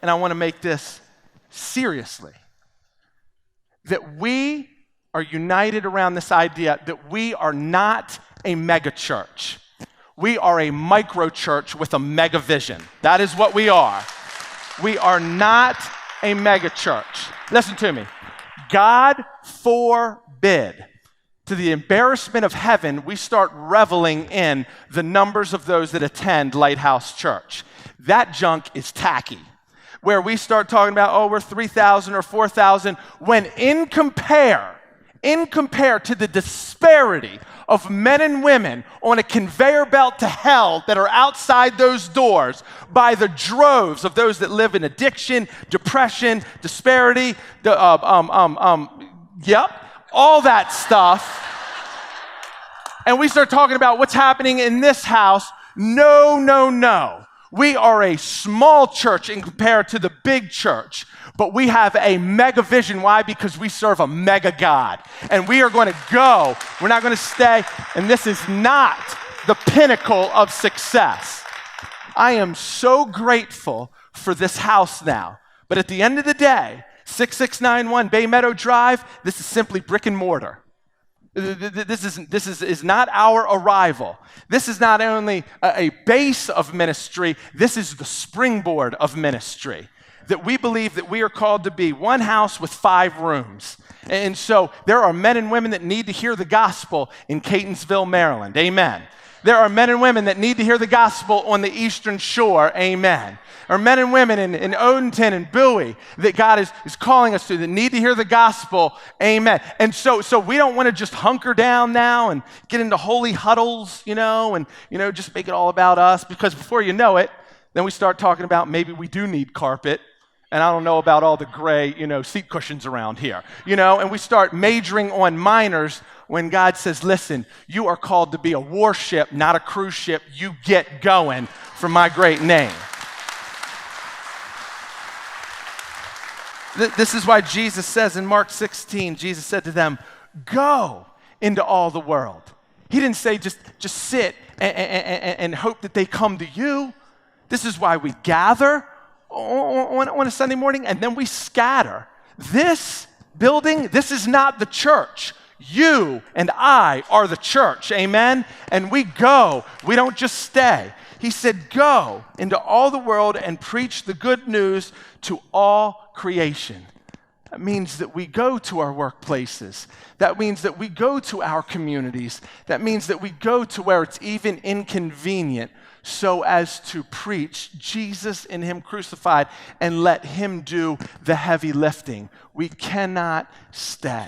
and I want to make this seriously, that we are united around this idea that we are not a megachurch. We are a microchurch with a mega vision. That is what we are. We are not a megachurch. Listen to me. God forbid, to the embarrassment of heaven, we start reveling in the numbers of those that attend Lighthouse Church. That junk is tacky. Where we start talking about, oh, we're 3,000 or 4,000, when in compare to the disparity of men and women on a conveyor belt to hell that are outside those doors by the droves of those that live in addiction, depression, disparity, all that stuff. And we start talking about what's happening in this house. No. We are a small church in compared to the big church, but we have a mega vision. Why? Because we serve a mega God. And we are going to go. We're not going to stay. And this is not the pinnacle of success. I am so grateful for this house now. But at the end of the day, 6691 Bay Meadow Drive, this is simply brick and mortar. This is not our arrival. This is not only a base of ministry, this is the springboard of ministry. That we believe that we are called to be one house with 5 rooms. And so there are men and women that need to hear the gospel in Catonsville, Maryland. Amen. There are men and women that need to hear the gospel on the Eastern Shore. Amen. There are men and women in Odenton and Bowie that God is calling us to that need to hear the gospel. Amen. And so we don't want to just hunker down now and get into holy huddles, and just make it all about us, because before you know it, then we start talking about maybe we do need carpet. And I don't know about all the gray, seat cushions around here, and we start majoring on minors when God says, listen, you are called to be a warship, not a cruise ship. You get going for my great name. This is why Jesus says in Mark 16, Jesus said to them, go into all the world. He didn't say just sit and hope that they come to you. This is why we gather on a Sunday morning and then we scatter. This building, this is not the church. You and I are the church, amen? And we go, we don't just stay. He said, go into all the world and preach the good news to all creation. That means that we go to our workplaces. That means that we go to our communities. That means that we go to where it's even inconvenient so as to preach Jesus and Him crucified and let Him do the heavy lifting. We cannot stay.